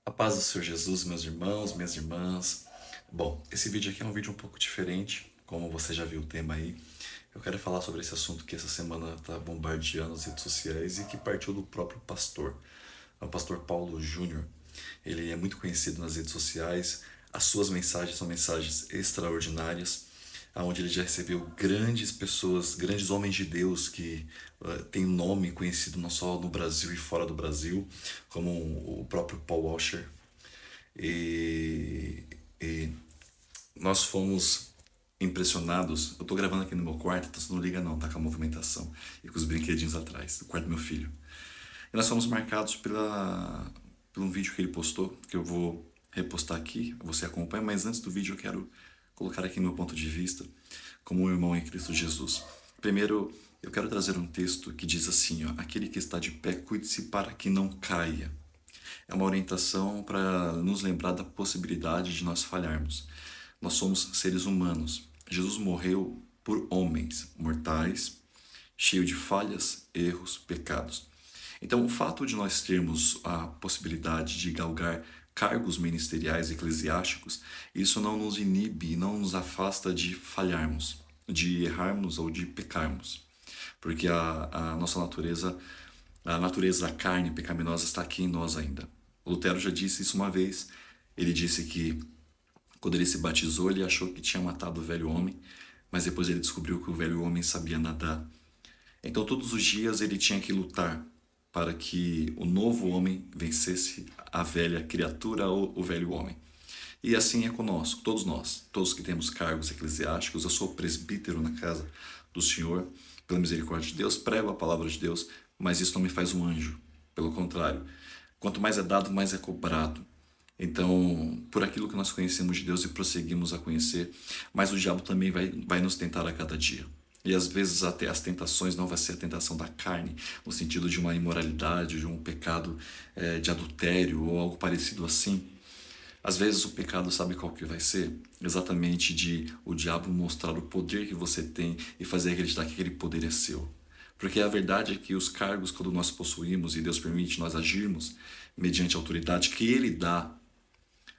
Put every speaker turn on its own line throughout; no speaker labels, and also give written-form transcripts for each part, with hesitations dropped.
A paz do Senhor Jesus, meus irmãos, minhas irmãs. Bom, esse vídeo aqui é um vídeo um pouco diferente, como você já viu o tema aí. Eu quero falar sobre esse assunto que essa semana está bombardeando as redes sociais e que partiu do próprio pastor, é o pastor Paulo Júnior. Ele é muito conhecido nas redes sociais, as suas mensagens são mensagens extraordinárias, onde ele já recebeu grandes pessoas, grandes homens de Deus que têm nome conhecido não só no Brasil e fora do Brasil, como o próprio Paul Washer. E, e nós fomos impressionados. Eu tô gravando aqui no meu quarto, então você não liga não, tá com a movimentação e com os brinquedinhos atrás, do quarto do meu filho. E nós fomos marcados por um vídeo que ele postou, que eu vou repostar aqui, você acompanha, mas antes do vídeo eu quero colocar aqui meu ponto de vista como um irmão em Cristo Jesus. Primeiro, eu quero trazer um texto que diz assim, ó, aquele que está de pé, cuide-se para que não caia. É uma orientação para nos lembrar da possibilidade de nós falharmos. Nós somos seres humanos. Jesus morreu por homens mortais, cheio de falhas, erros, pecados. Então, o fato de nós termos a possibilidade de galgar cargos ministeriais eclesiásticos, isso não nos inibe, não nos afasta de falharmos, de errarmos ou de pecarmos. Porque a nossa natureza, a natureza da carne pecaminosa está aqui em nós ainda. O Lutero já disse isso uma vez. Ele disse que quando ele se batizou, ele achou que tinha matado o velho homem, mas depois ele descobriu que o velho homem sabia nadar. Então todos os dias ele tinha que lutar para que o novo homem vencesse a velha criatura ou o velho homem. E assim é conosco, todos nós, todos que temos cargos eclesiásticos. Eu sou presbítero na casa do Senhor, pela misericórdia de Deus, prego a palavra de Deus, mas isso não me faz um anjo. Pelo contrário, quanto mais é dado, mais é cobrado. Então, por aquilo que nós conhecemos de Deus e prosseguimos a conhecer, mas o diabo também vai nos tentar a cada dia. E às vezes até as tentações não vai ser a tentação da carne, no sentido de uma imoralidade, de um pecado de adultério ou algo parecido assim. Às vezes o pecado sabe qual que vai ser? Exatamente de o diabo mostrar o poder que você tem e fazer acreditar que aquele poder é seu. Porque a verdade é que os cargos, quando nós possuímos e Deus permite nós agirmos mediante a autoridade que Ele dá,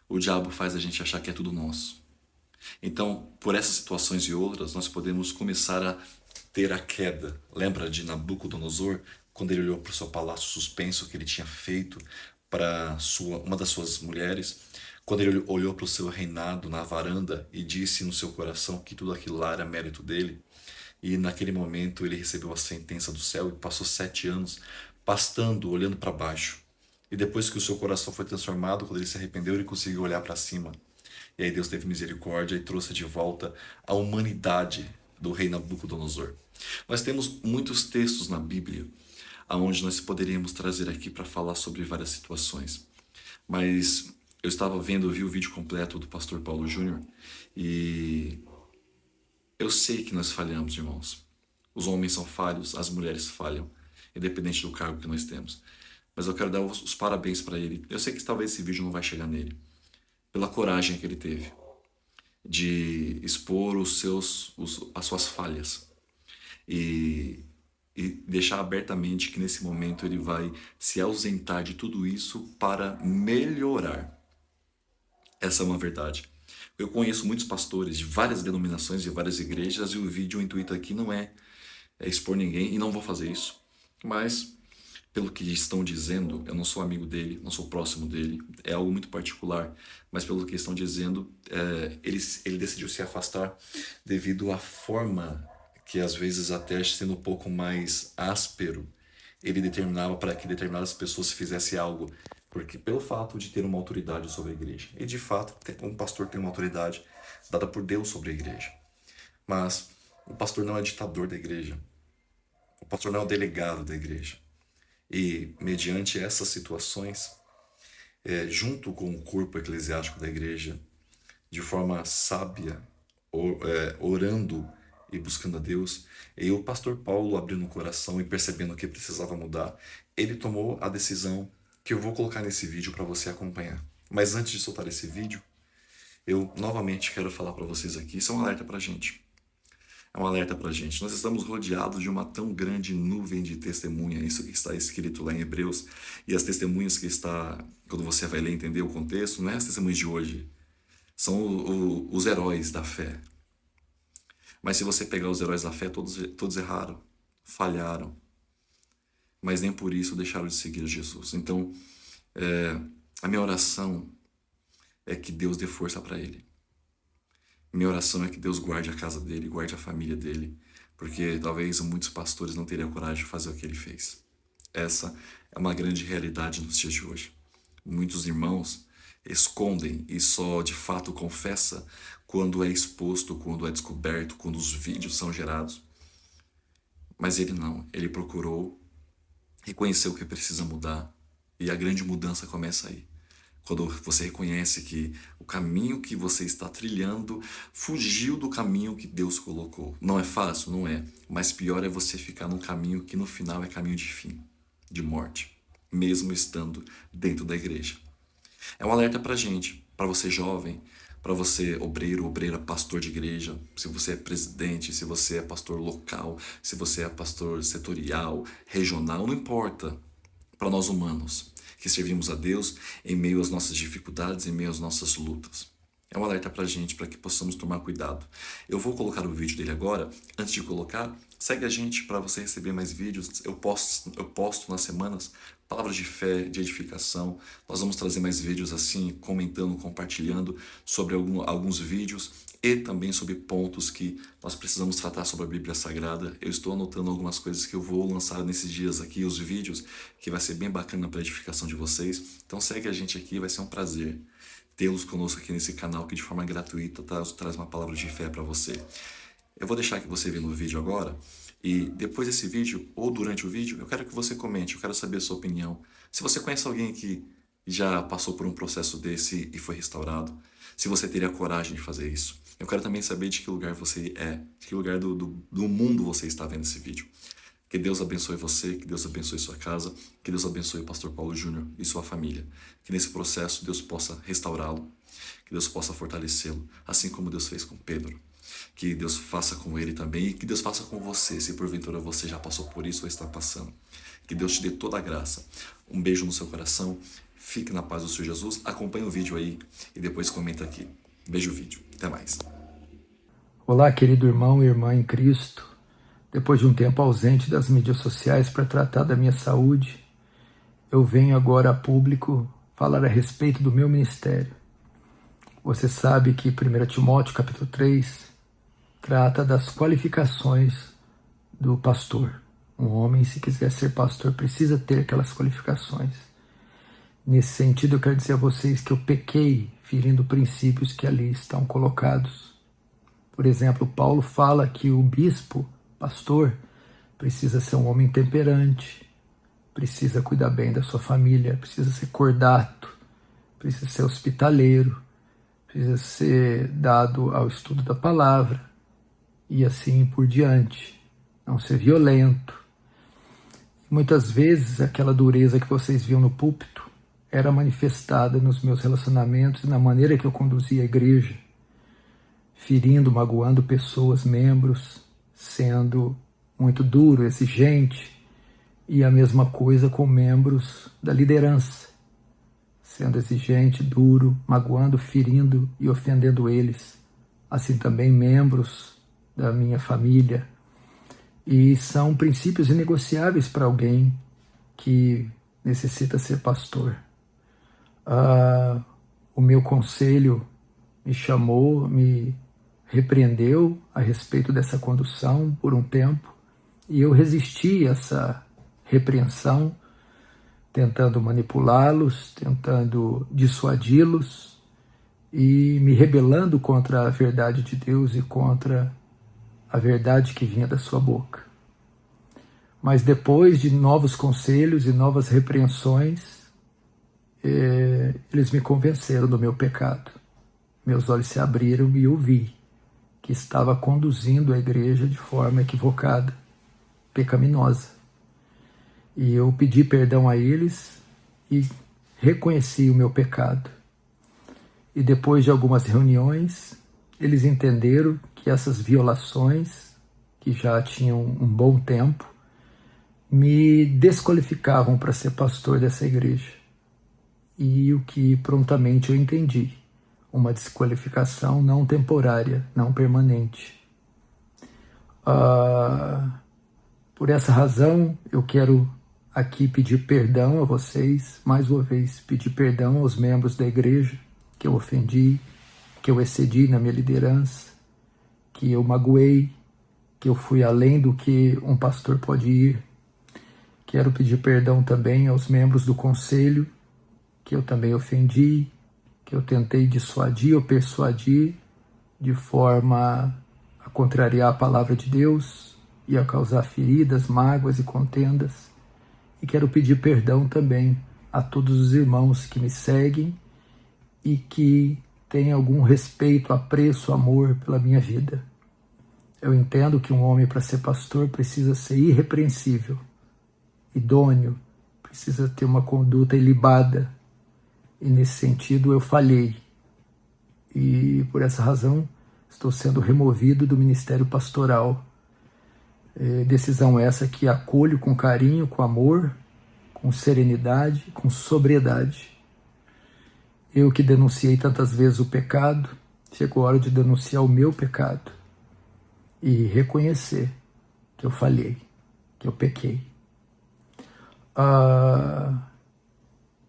o diabo faz a gente achar que é tudo nosso. Então, por essas situações e outras, nós podemos começar a ter a queda. Lembra de Nabucodonosor, quando ele olhou para o seu palácio suspenso que ele tinha feito para uma das suas mulheres? Quando ele olhou para o seu reinado na varanda e disse no seu coração que tudo aquilo lá era mérito dele? E naquele momento ele recebeu a sentença do céu e passou 7 anos pastando, olhando para baixo. E depois que o seu coração foi transformado, quando ele se arrependeu, ele conseguiu olhar para cima. E aí Deus teve misericórdia e trouxe de volta a humanidade do rei Nabucodonosor. Nós temos muitos textos na Bíblia aonde nós poderíamos trazer aqui para falar sobre várias situações. Mas eu estava vendo, eu vi o vídeo completo do pastor Paulo Júnior e eu sei que nós falhamos, irmãos. Os homens são falhos, as mulheres falham, independente do cargo que nós temos. Mas eu quero dar os parabéns para ele. Eu sei que talvez esse vídeo não vai chegar nele, pela coragem que ele teve de expor as suas falhas e, e deixar abertamente que nesse momento ele vai se ausentar de tudo isso para melhorar. Essa é uma verdade. Eu conheço muitos pastores de várias denominações, de várias igrejas, e o vídeo, o intuito aqui não é expor ninguém, e não vou fazer isso. Mas, pelo que estão dizendo, eu não sou amigo dele, não sou próximo dele, é algo muito particular, mas pelo que estão dizendo, ele decidiu se afastar devido à forma que às vezes até sendo um pouco mais áspero, ele determinava para que determinadas pessoas fizessem algo, porque pelo fato de ter uma autoridade sobre a igreja, e de fato um pastor tem uma autoridade dada por Deus sobre a igreja, mas o pastor não é ditador da igreja, o pastor não é o delegado da igreja. E mediante essas situações, junto com o corpo eclesiástico da igreja, de forma sábia, orando e buscando a Deus, e o pastor Paulo abrindo o coração e percebendo que precisava mudar, ele tomou a decisão que eu vou colocar nesse vídeo para você acompanhar. Mas antes de soltar esse vídeo, eu novamente quero falar para vocês aqui, isso é um alerta para a gente. É um alerta para a gente. Nós estamos rodeados de uma tão grande nuvem de testemunha, isso que está escrito lá em Hebreus, e as testemunhas que está, quando você vai ler e entender o contexto, não é as testemunhas de hoje, são os heróis da fé. Mas se você pegar os heróis da fé, todos erraram, falharam, mas nem por isso deixaram de seguir Jesus. Então, a minha oração é que Deus dê força para ele. Minha oração é que Deus guarde a casa dele, guarde a família dele, porque talvez muitos pastores não teriam coragem de fazer o que ele fez. Essa é uma grande realidade nos dias de hoje. Muitos irmãos escondem e só de fato confessa quando é exposto, quando é descoberto, quando os vídeos são gerados. Mas ele não, ele procurou, reconheceu que precisa mudar, e a grande mudança começa aí. Quando você reconhece que o caminho que você está trilhando fugiu do caminho que Deus colocou. Não é fácil? Não é. Mas pior é você ficar num caminho que no final é caminho de fim, de morte, mesmo estando dentro da igreja. É um alerta pra gente, para você jovem, para você obreiro, obreira, pastor de igreja, se você é presidente, se você é pastor local, se você é pastor setorial, regional, não importa, para nós humanos que servimos a Deus em meio às nossas dificuldades, em meio às nossas lutas. É um alerta pra gente, para que possamos tomar cuidado. Eu vou colocar o vídeo dele agora. Antes de colocar, segue a gente para você receber mais vídeos. Eu posto nas semanas palavras de fé, de edificação. Nós vamos trazer mais vídeos assim, comentando, compartilhando sobre alguns vídeos e também sobre pontos que nós precisamos tratar sobre a Bíblia Sagrada. Eu estou anotando algumas coisas que eu vou lançar nesses dias aqui, os vídeos, que vai ser bem bacana para a edificação de vocês. Então segue a gente aqui, vai ser um prazer tê-los conosco aqui nesse canal que de forma gratuita traz uma palavra de fé para você. Eu vou deixar que você veja no vídeo agora e depois desse vídeo ou durante o vídeo eu quero que você comente, eu quero saber a sua opinião. Se você conhece alguém que já passou por um processo desse e foi restaurado, se você teria coragem de fazer isso. Eu quero também saber de que lugar você é, de que lugar do mundo você está vendo esse vídeo. Que Deus abençoe você, que Deus abençoe sua casa, que Deus abençoe o pastor Paulo Júnior e sua família. Que nesse processo Deus possa restaurá-lo, que Deus possa fortalecê-lo, assim como Deus fez com Pedro. Que Deus faça com ele também e que Deus faça com você, se porventura você já passou por isso ou está passando. Que Deus te dê toda a graça. Um beijo no seu coração, fique na paz do Senhor Jesus, acompanhe o vídeo aí e depois comenta aqui. Veja o vídeo. Até mais.
Olá, querido irmão e irmã em Cristo. Depois de um tempo ausente das mídias sociais para tratar da minha saúde, eu venho agora a público falar a respeito do meu ministério. Você sabe que 1 Timóteo capítulo 3 trata das qualificações do pastor. Um homem, se quiser ser pastor, precisa ter aquelas qualificações. Nesse sentido, eu quero dizer a vocês que eu pequei ferindo princípios que ali estão colocados. Por exemplo, Paulo fala que o bispo, pastor, precisa ser um homem temperante, precisa cuidar bem da sua família, precisa ser cordato, precisa ser hospitaleiro, precisa ser dado ao estudo da palavra e assim por diante, não ser violento. Muitas vezes aquela dureza que vocês viam no púlpito era manifestada nos meus relacionamentos e na maneira que eu conduzia a igreja, ferindo, magoando pessoas, membros, sendo muito duro, exigente, e a mesma coisa com membros da liderança, sendo exigente, duro, magoando, ferindo e ofendendo eles. Assim também membros da minha família. E são princípios inegociáveis para alguém que necessita ser pastor. O meu conselho me chamou, me repreendeu a respeito dessa condução por um tempo, e eu resisti a essa repreensão, tentando manipulá-los, tentando dissuadi-los e me rebelando contra a verdade de Deus e contra a verdade que vinha da sua boca. Mas depois de novos conselhos e novas repreensões, eles me convenceram do meu pecado. Meus olhos se abriram e eu vi que estava conduzindo a igreja de forma equivocada, pecaminosa. E eu pedi perdão a eles e reconheci o meu pecado. E depois de algumas reuniões, eles entenderam que essas violações que já tinham um bom tempo, me desqualificavam para ser pastor dessa igreja. E o que prontamente eu entendi, uma desqualificação não temporária, não permanente. Por essa razão, eu quero aqui pedir perdão a vocês, mais uma vez, pedir perdão aos membros da igreja que eu ofendi, que eu excedi na minha liderança, que eu magoei, que eu fui além do que um pastor pode ir. Quero pedir perdão também aos membros do conselho, que eu também ofendi, que eu tentei dissuadir ou persuadir de forma a contrariar a palavra de Deus e a causar feridas, mágoas e contendas. E quero pedir perdão também a todos os irmãos que me seguem e que têm algum respeito, apreço, amor pela minha vida. Eu entendo que um homem, para ser pastor, precisa ser irrepreensível, idôneo, precisa ter uma conduta ilibada. E nesse sentido eu falhei. E por essa razão estou sendo removido do ministério pastoral. Decisão essa que acolho com carinho, com amor, com serenidade, com sobriedade. Eu que denunciei tantas vezes o pecado, chegou a hora de denunciar o meu pecado e reconhecer que eu falhei, que eu pequei.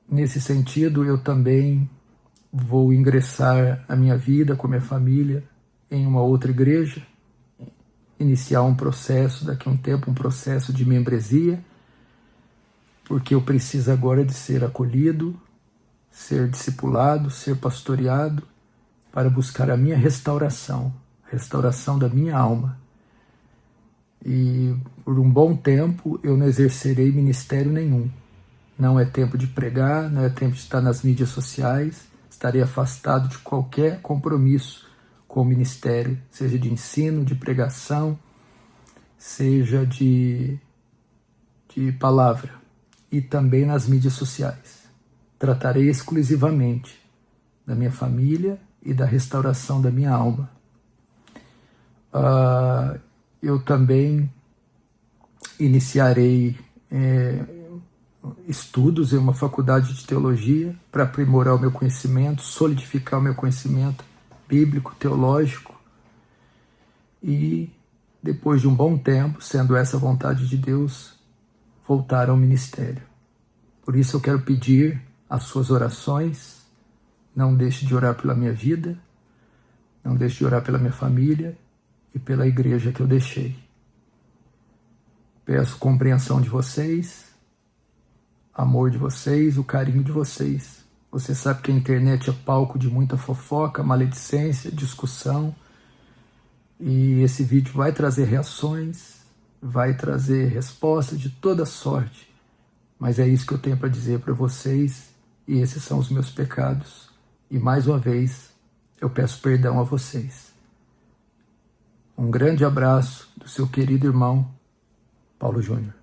Nesse sentido, eu também vou ingressar a minha vida com a minha família em uma outra igreja, iniciar um processo, daqui a um tempo, um processo de membresia, porque eu preciso agora de ser acolhido, ser discipulado, ser pastoreado, para buscar a minha restauração da minha alma. E por um bom tempo eu não exercerei ministério nenhum. Não é tempo de pregar, não é tempo de estar nas mídias sociais, estarei afastado de qualquer compromisso com o ministério, seja de ensino, de pregação, seja de palavra, e também nas mídias sociais. Tratarei exclusivamente da minha família e da restauração da minha alma. Eu também iniciarei estudos em uma faculdade de teologia para aprimorar o meu conhecimento, solidificar o meu conhecimento bíblico, teológico, e depois de um bom tempo, sendo essa a vontade de Deus, voltar ao ministério. Por isso eu quero pedir as suas orações. Não deixe de orar pela minha vida, não deixe de orar pela minha família e pela igreja que eu deixei. Peço compreensão de vocês, amor de vocês, o carinho de vocês. Você sabe que a internet é palco de muita fofoca, maledicência, discussão, e esse vídeo vai trazer reações, vai trazer respostas de toda sorte, mas é isso que eu tenho para dizer para vocês, e esses são os meus pecados, e mais uma vez eu peço perdão a vocês. Um grande abraço do seu querido irmão Paulo Júnior.